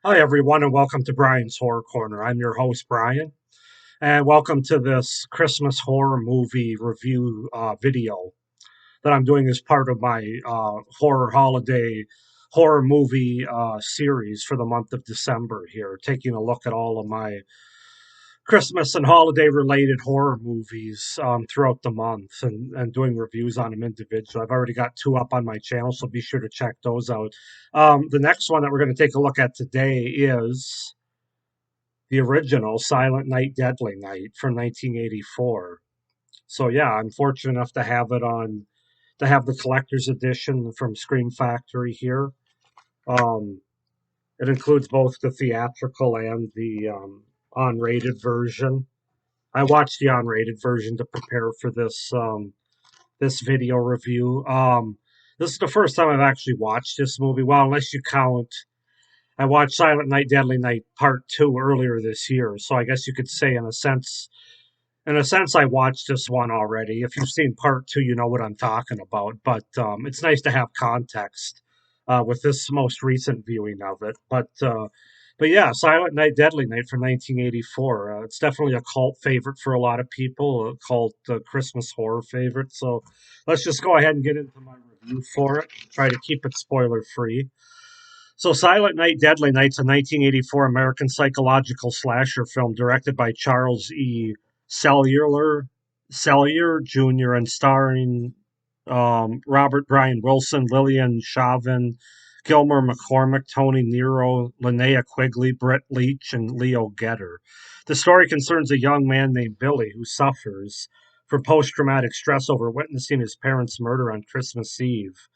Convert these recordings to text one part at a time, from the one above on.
Hi, everyone, and welcome to Brian's Horror Corner. I'm your host, Brian, and welcome to this Christmas horror movie review video that I'm doing as part of my horror holiday horror movie series for the month of December here, taking a look at all of my Christmas and holiday related horror movies throughout the month and doing reviews on them individually. I've already got two up on my channel, so be sure to check those out. The next one that we're going to take a look at today is the original Silent Night, Deadly Night from 1984. So yeah, I'm fortunate enough to have it on, to have the collector's edition from Scream Factory here. Um, it includes both the theatrical and the unrated version. I watched the unrated version to prepare for this video review. This is the first time I've actually watched this movie. Well, unless you count, I watched Silent Night, Deadly Night Part Two earlier this year, so I guess you could say, in a sense, I watched this one already. If you've seen Part Two, you know what I'm talking about. But it's nice to have context with this most recent viewing of it. But yeah, Silent Night, Deadly Night from 1984. It's definitely a cult favorite for a lot of people, a cult Christmas horror favorite. So let's just go ahead and get into my review for it. Try to keep it spoiler free. So, Silent Night, Deadly Night's a 1984 American psychological slasher film directed by Charles E. Cellular, Cellier Jr. and starring Robert Brian Wilson, Lillian Chauvin, Gilmer McCormick, Tony Nero, Linnea Quigley, Brett Leach, and Leo Getter. The story concerns a young man named Billy who suffers from post traumatic stress over witnessing his parents' murder on Christmas Eve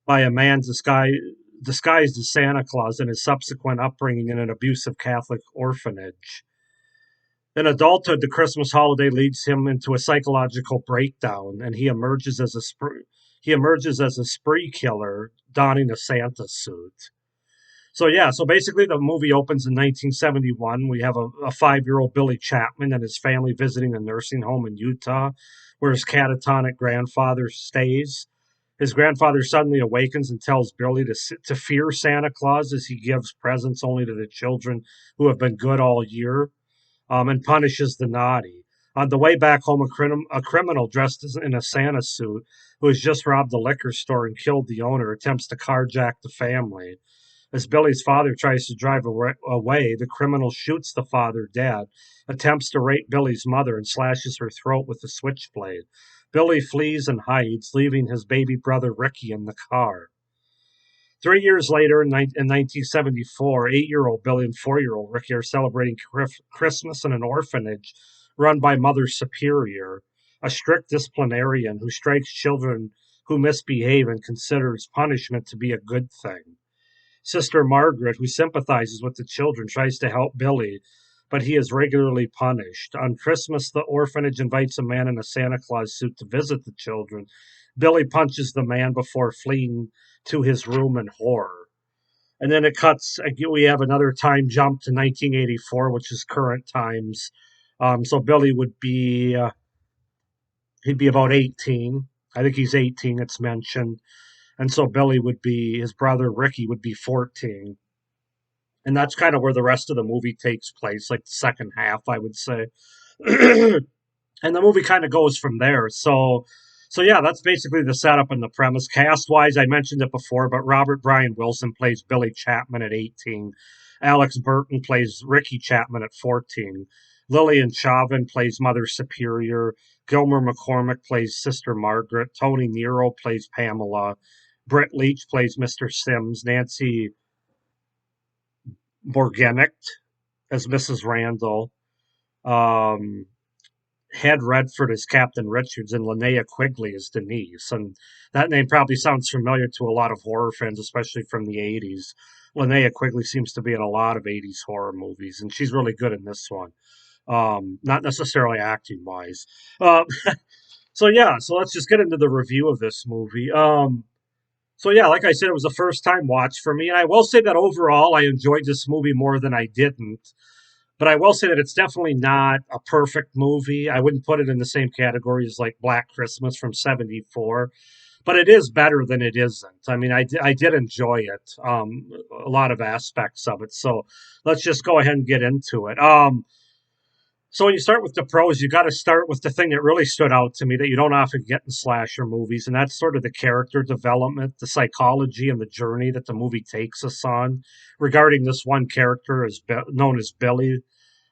by a man disguised as Santa Claus and his subsequent upbringing in an abusive Catholic orphanage. In adulthood, the Christmas holiday leads him into a psychological breakdown, and he emerges as a spree killer, donning a Santa suit. So yeah, so basically the movie opens in 1971. We have a 5-year-old Billy Chapman and his family visiting a nursing home in Utah, where his catatonic grandfather stays. His grandfather suddenly awakens and tells Billy to fear Santa Claus as he gives presents only to the children who have been good all year, and punishes the naughty. On the way back home, a criminal dressed in a Santa suit who has just robbed the liquor store and killed the owner attempts to carjack the family. As Billy's father tries to drive away, the criminal shoots the father dead, attempts to rape Billy's mother, and slashes her throat with a switchblade. Billy flees and hides, leaving his baby brother Ricky in the car. 3 years later, in 1974, 8-year-old Billy and 4-year-old Ricky are celebrating Christmas in an orphanage run by Mother Superior, a strict disciplinarian who strikes children who misbehave and considers punishment to be a good thing. Sister Margaret, who sympathizes with the children, tries to help Billy, but he is regularly punished. On Christmas, the orphanage invites a man in a Santa Claus suit to visit the children. Billy punches the man before fleeing to his room in horror. And then it cuts, we have another time jump to 1984, which is current times. So Billy would be, he'd be about 18. I think he's 18, it's mentioned. And so Billy would be, his brother Ricky would be 14, and that's kind of where the rest of the movie takes place, like the second half, I would say. And the movie kind of goes from there. So yeah, that's basically the setup and the premise. Cast wise, I mentioned it before, but Robert Brian Wilson plays Billy Chapman at 18. Alex Burton plays Ricky Chapman at 14. Lillian Chauvin plays Mother Superior. Gilmer McCormick plays Sister Margaret. Tony Nero plays Pamela. Britt Leach plays Mr. Sims. Nancy Borgenicht as Mrs. Randall. Um, Head Redford as Captain Richards, and Linnea Quigley as Denise. And that name probably sounds familiar to a lot of horror fans, especially from the 80s. Linnea Quigley seems to be in a lot of 80s horror movies, and she's really good in this one. Not necessarily acting wise. So yeah, so let's just get into the review of this movie. So yeah, like I said, it was a first time watch for me, and I will say that overall I enjoyed this movie more than I didn't. But I will say that it's definitely not a perfect movie. I wouldn't put it in the same category as like Black Christmas from '74. but it is better than it isn't. I mean, I did enjoy it, a lot of aspects of it. So let's just go ahead and get into it. So when you start with the pros, you got to start with the thing that really stood out to me that you don't often get in slasher movies, and that's sort of the character development, the psychology, and the journey that the movie takes us on regarding this one character is known as Billy,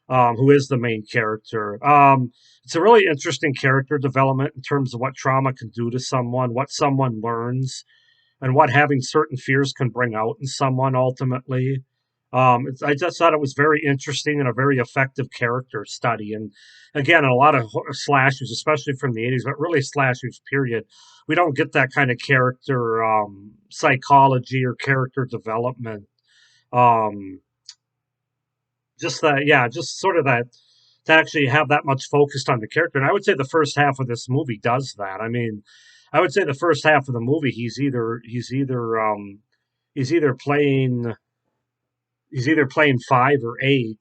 who is the main character. It's a really interesting character development in terms of what trauma can do to someone, what someone learns, and what having certain fears can bring out in someone ultimately. I just thought it was very interesting and a very effective character study. And again, a lot of slashers, especially from the 80s, but really slashers, period, we don't get that kind of character psychology or character development. Um, just that, yeah, just sort of that to actually have that much focused on the character. And I would say the first half of this movie does that. I mean, I would say the first half of the movie, he's either playing five or eight,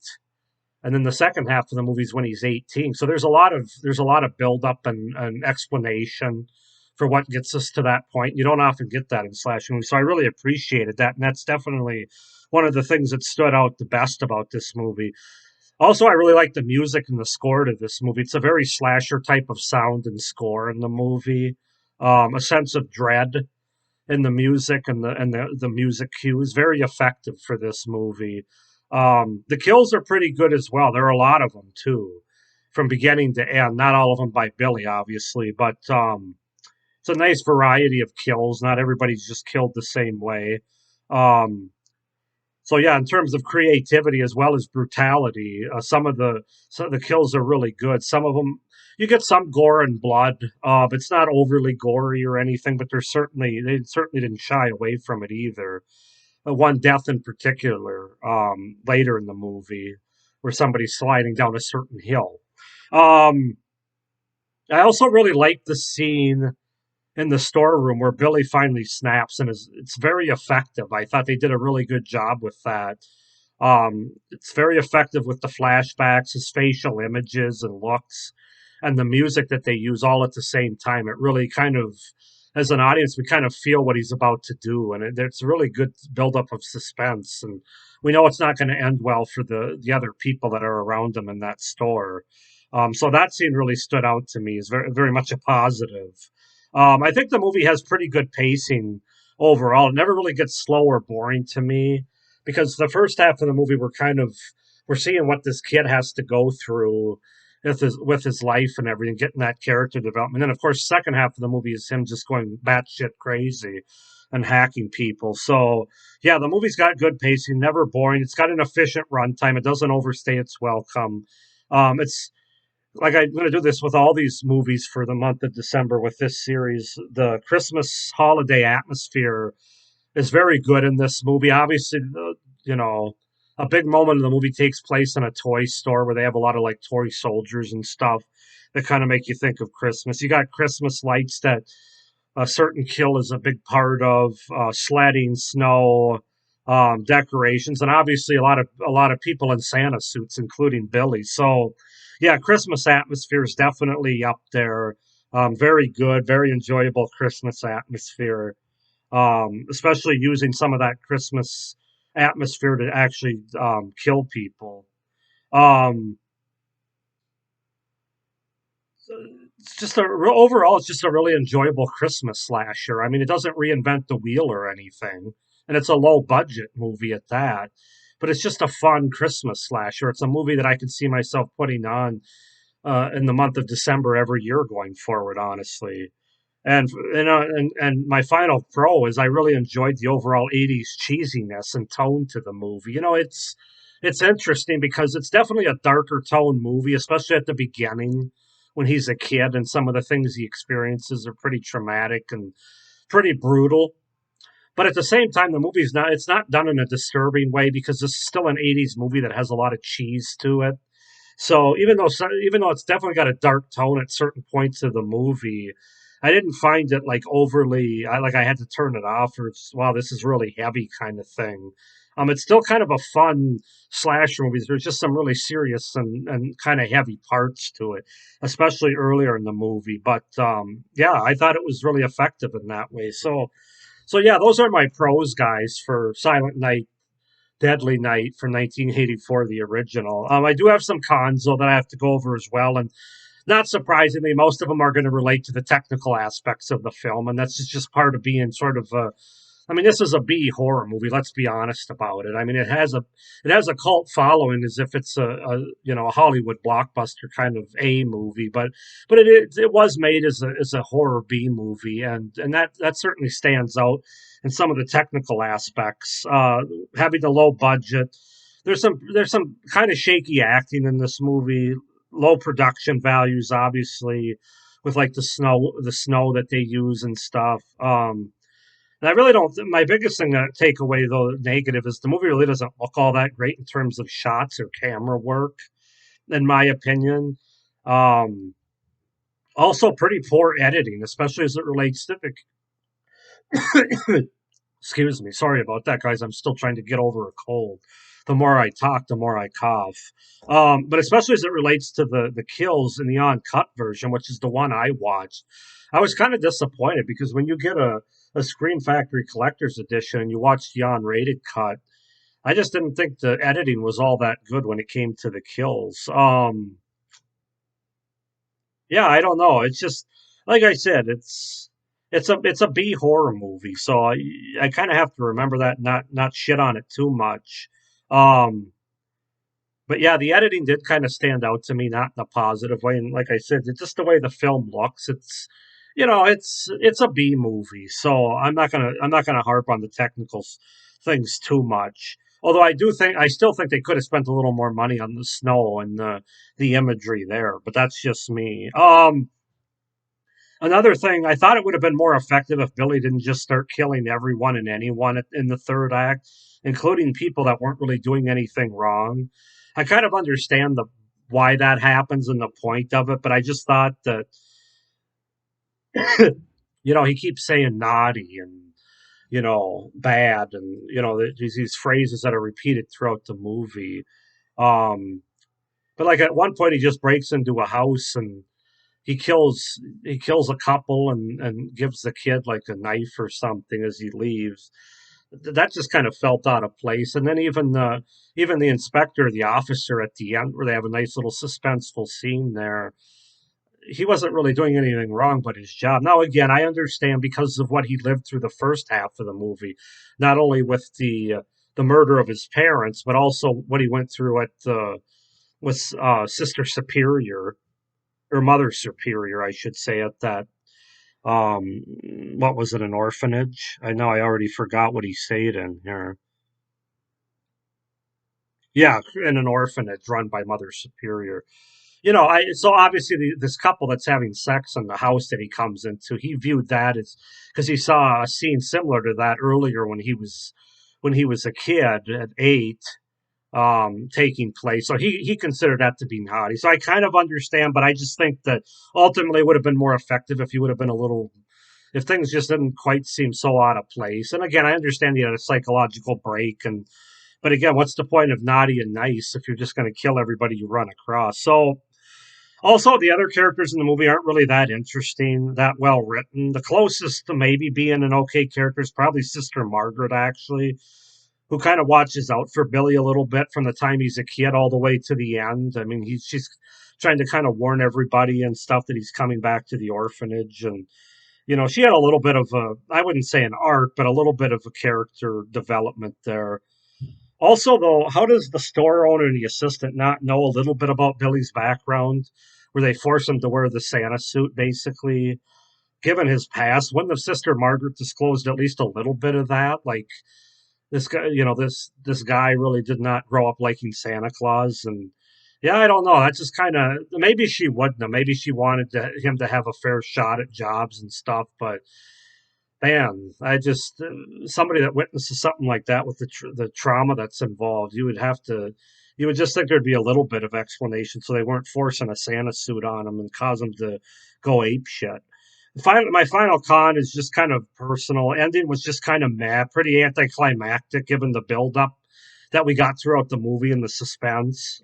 and then the second half of the movie is when he's 18. So there's a lot of build up and explanation for what gets us to that point. You don't often get that in slasher movies, so I really appreciated that, and that's definitely one of the things that stood out the best about this movie. Also, I really like the music and the score to this movie. It's a very slasher type of sound and score in the movie. A sense of dread in the music and the music cues. Very effective for this movie. The kills are pretty good as well. There are a lot of them too, from beginning to end. Not all of them by Billy, obviously, but it's a nice variety of kills. Not everybody's just killed the same way. Um, so yeah, in terms of creativity as well as brutality, some of the kills are really good. Some of them you get some gore and blood. It's not overly gory or anything, but they certainly didn't shy away from it either. One death in particular, later in the movie, where somebody's sliding down a certain hill. Um, I also really like the scene in the storeroom where Billy finally snaps, and it's very effective. I thought they did a really good job with that. It's very effective with the flashbacks, his facial images and looks, and the music that they use all at the same time. It really kind of, as an audience, we kind of feel what he's about to do, and it's a really good buildup of suspense. And we know it's not going to end well for the other people that are around him in that store. So that scene really stood out to me as very much a positive. I think the movie has pretty good pacing overall. It never really gets slow or boring to me because the first half of the movie we're seeing what this kid has to go through with his life and everything, getting that character development. And then of course, second half of the movie is him just going batshit crazy and hacking people. So yeah, the movie's got good pacing, never boring. It's got an efficient runtime. It doesn't overstay its welcome. It's like I'm going to do this with all these movies for the month of December with this series. The Christmas holiday atmosphere is very good in this movie. Obviously, you know, a big moment of the movie takes place in a toy store where they have a lot of like toy soldiers and stuff that kind of make you think of Christmas. You got Christmas lights that a certain kill is a big part of, sledding, snow, decorations, and obviously a lot of people in Santa suits, including Billy. So, yeah, Christmas atmosphere is definitely up there. Very good, very enjoyable Christmas atmosphere. Especially using some of that Christmas atmosphere to actually kill people. Um, it's just overall, it's just a really enjoyable Christmas slasher. I mean, it doesn't reinvent the wheel or anything, and it's a low budget movie at that. But it's just a fun Christmas slasher. It's a movie that I could see myself putting on in the month of December every year going forward. Honestly, and my final pro is I really enjoyed the overall '80s cheesiness and tone to the movie. It's interesting because it's definitely a darker tone movie, especially at the beginning when he's a kid and some of the things he experiences are pretty traumatic and pretty brutal. But at the same time, the movie's not it's not done in a disturbing way because this is still an '80s movie that has a lot of cheese to it. So even though it's definitely got a dark tone at certain points of the movie, I didn't find it like overly. I had to turn it off, or it's, wow, this is really heavy kind of thing. It's still kind of a fun slasher movie. There's just some really serious and kind of heavy parts to it, especially earlier in the movie. But yeah, I thought it was really effective in that way. So yeah, those are my pros, guys, for Silent Night, Deadly Night from 1984, the original. I do have some cons though that I have to go over as well, and not surprisingly, most of them are going to relate to the technical aspects of the film, and that's just part of being sort of a. I mean, this is a B horror movie. Let's be honest about it. I mean, it has a cult following as if it's a Hollywood blockbuster kind of A movie, but it was made as a horror B movie, and that certainly stands out in some of the technical aspects. Having the low budget, there's some kind of shaky acting in this movie, low production values, obviously, with like the snow that they use and stuff. And I really don't. My biggest thing to take away, though, negative, is the movie really doesn't look all that great in terms of shots or camera work, in my opinion. Um, Also, pretty poor editing, especially as it relates to the. Excuse me. Sorry about that, guys. I'm still trying to get over a cold. The more I talk, the more I cough. But especially as it relates to the kills in the uncut version, which is the one I watched, I was kind of disappointed because when you get a Scream Factory Collector's Edition and you watch the unrated cut, I just didn't think the editing was all that good when it came to the kills. Yeah, I don't know. It's just like I said, it's a B horror movie, so I kind of have to remember that, not shit on it too much. Um, but yeah, the editing did kind of stand out to me, not in a positive way. And like I said, it's just the way the film looks. It's a B movie, so I'm not gonna harp on the technical things too much. Although I still think they could have spent a little more money on the snow and the imagery there, but that's just me. Another thing, I thought it would have been more effective if Billy didn't just start killing everyone and anyone in the third act, including people that weren't really doing anything wrong. I kind of understand the why that happens and the point of it, but I just thought that he keeps saying naughty and bad, and these phrases that are repeated throughout the movie. Um, but like at one point, he just breaks into a house and he kills a couple and gives the kid like a knife or something as he leaves. That just kind of felt out of place. And then even the inspector, the officer at the end, where they have a nice little suspenseful scene there, he wasn't really doing anything wrong but his job. Now, again, I understand because of what he lived through the first half of the movie, not only with the murder of his parents, but also what he went through with Sister Superior, or Mother Superior, I should say, at that. Um, what was it? An orphanage? I know I already forgot what he said in here. Yeah, in an orphanage run by Mother Superior. So obviously this couple that's having sex in the house that he comes into, he viewed that as because he saw a scene similar to that earlier when he was a kid at 8, taking place. So he considered that to be naughty. So I kind of understand, but I just think that ultimately it would have been more effective if he would have been a little, if things just didn't quite seem so out of place. And again, I understand he had a psychological break, but again, what's the point of naughty and nice if you're just going to kill everybody you run across? So also, the other characters in the movie aren't really that interesting, that well written. The closest to maybe being an okay character is probably Sister Margaret, actually, who kind of watches out for Billy a little bit from the time he's a kid all the way to the end. I mean, she's trying to kind of warn everybody and stuff that he's coming back to the orphanage. And, she had a little bit of I wouldn't say an arc, but a little bit of a character development there. Also, though, how does the store owner and the assistant not know a little bit about Billy's background, where they force him to wear the Santa suit, basically? Given his past, wouldn't have Sister Margaret disclosed at least a little bit of that? Like, this guy, this guy really did not grow up liking Santa Claus, and yeah, I don't know. That's just kind of, maybe she wouldn't have. Maybe she wanted him to have a fair shot at jobs and stuff, but man, I just somebody that witnesses something like that with the trauma that's involved, you would just think there'd be a little bit of explanation, so they weren't forcing a Santa suit on him and cause him to go ape shit. My final con is just kind of personal. Ending was just kind of meh, pretty anticlimactic given the buildup that we got throughout the movie and the suspense.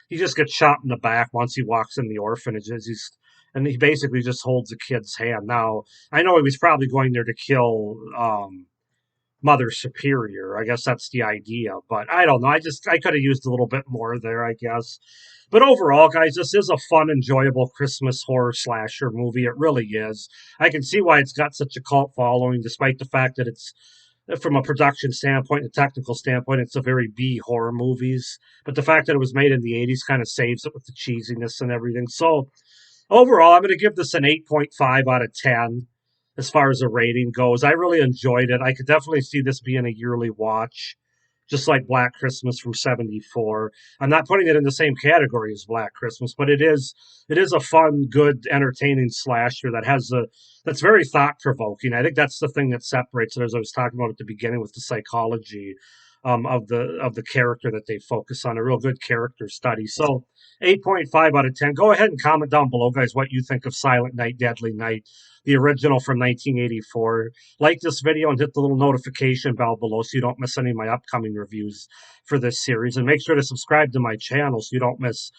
He just gets shot in the back once he walks in the orphanages. And he basically just holds the kid's hand. Now I know he was probably going there to kill Mother Superior. I guess that's the idea, but I don't know. I could have used a little bit more there, I guess. But overall, guys, this is a fun, enjoyable Christmas horror slasher movie. It really is. I can see why it's got such a cult following, despite the fact that it's, from a production standpoint and a technical standpoint, it's a very B horror movies. But the fact that it was made in the 80s kind of saves it with the cheesiness and everything. So overall, I'm going to give this an 8.5 out of 10 as far as a rating goes. I really enjoyed it. I could definitely see this being a yearly watch, just like Black Christmas from '74. I'm not putting it in the same category as Black Christmas, but it is a fun, good, entertaining slasher that's very thought provoking. I think that's the thing that separates it, as I was talking about at the beginning with the psychology of the character that they focus on. A real good character study. So 8.5 out of 10. Go ahead and comment down below, guys, what you think of Silent Night, Deadly Night, the original from 1984. Like this video and hit the little notification bell below so you don't miss any of my upcoming reviews for this series. And make sure to subscribe to my channel so you don't miss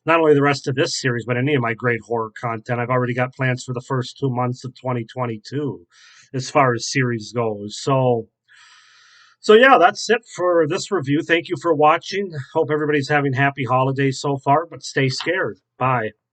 not only the rest of this series, but any of my great horror content. I've already got plans for the first 2 months of 2022 as far as series goes. So yeah, that's it for this review. Thank you for watching. Hope everybody's having happy holidays so far, but stay scared. Bye.